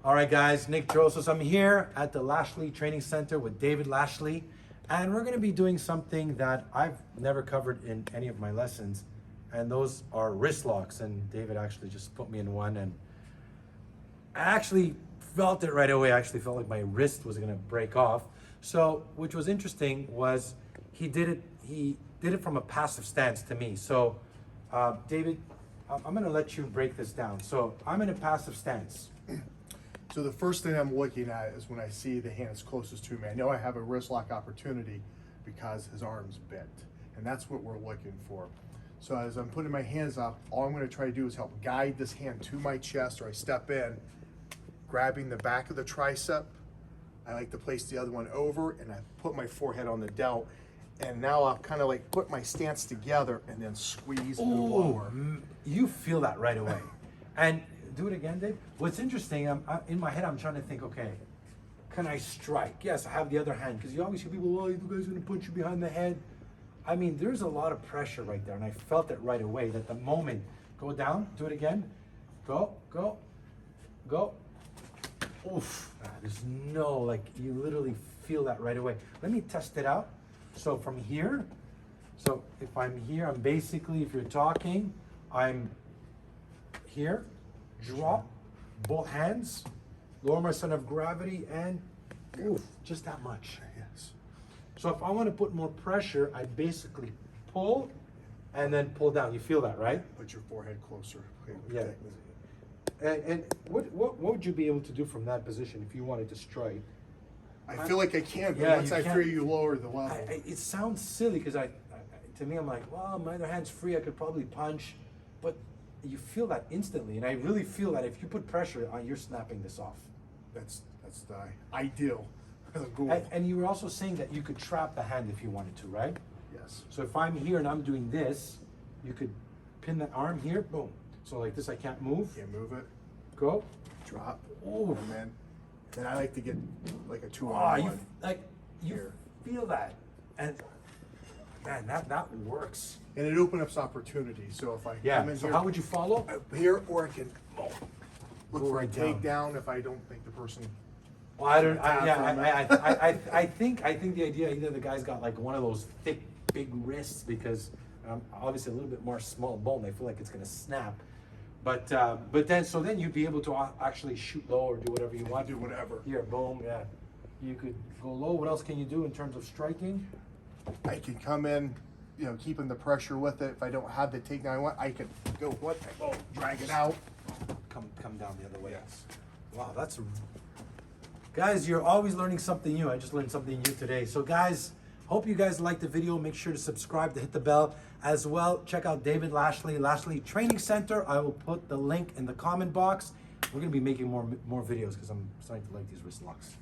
All right, guys, Nick Drossos. I'm here at the Lashley Training Center with David Lashley, and we're going to be doing something that I've never covered in any of my lessons, and those are wrist locks. And David actually just put me in one, and I actually felt it right away. I actually felt like my wrist was going to break off. So, which was interesting was he did it from a passive stance to me. So, David, I'm going to let you break this down. So, I'm in a passive stance. So the first thing I'm looking at is when I see the hands closest to me. I know I have a wrist lock opportunity because his arm's bent, and that's what we're looking for. So as I'm putting my hands up, all I'm going to try to do is help guide this hand to my chest, or I step in, grabbing the back of the tricep. I like to place the other one over, and I put my forehead on the delt, and now I'll kind of like put my stance together and then squeeze and move over. You feel that right away. And do it again, Dave. What's interesting, in my head, I'm trying to think, okay, can I strike? Yes, I have the other hand, because you always hear people, oh, you guys are going to punch you behind the head. I mean, there's a lot of pressure right there, and I felt it right away that the moment, go down, do it again, go, go, go. Oof, there's no, like, you literally feel that right away. Let me test it out. So from here, so if I'm here, I'm basically, if you're talking, I'm here, drop, both hands, lower my center of gravity, and oof, just that much. Yes. So if I want to put more pressure, I basically pull and then pull down. You feel that, right? Put your forehead closer. Yeah. And what would you be able to do from that position if you wanted to strike? I feel like I can, but Yeah, once you I can. feel you lower the level. It sounds silly because to me, I'm like, well, my other hand's free. I could probably punch, but you feel that instantly, and I really feel that if you put pressure on, you're snapping this off. That's the ideal, the goal. And you were also saying that you could trap the hand if you wanted to, right? Yes. So if I'm here and I'm doing this, you could pin the arm here, boom. So like this, I can't move. Can't move it. Go. Drop. Ooh. And then I like to get like a 2-on-1. You here. feel that, and man, that works. And it opens up opportunities. So if I come in So here, how would you follow? here, or I can look Go for a right down. takedown if I don't think the person. Well, I don't. Tap I think the idea either the guy's got like one of those thick, big wrists because obviously a little bit more small bone. I feel like it's gonna snap. But then you'd be able to actually shoot low or do whatever you want. Do whatever. Here, boom, yeah. You could go low. What else can you do in terms of striking? I can come in, keeping the pressure with it. If I don't have the takedown I want, I can go drag it out. Come down the other way. Yes. Wow, guys, you're always learning something new. I just learned something new today. So guys, hope you guys liked the video. Make sure to subscribe, to hit the bell as well. Check out David Lashley Training Center. I will put the link in the comment box. We're gonna be making more videos because I'm starting to like these wrist locks.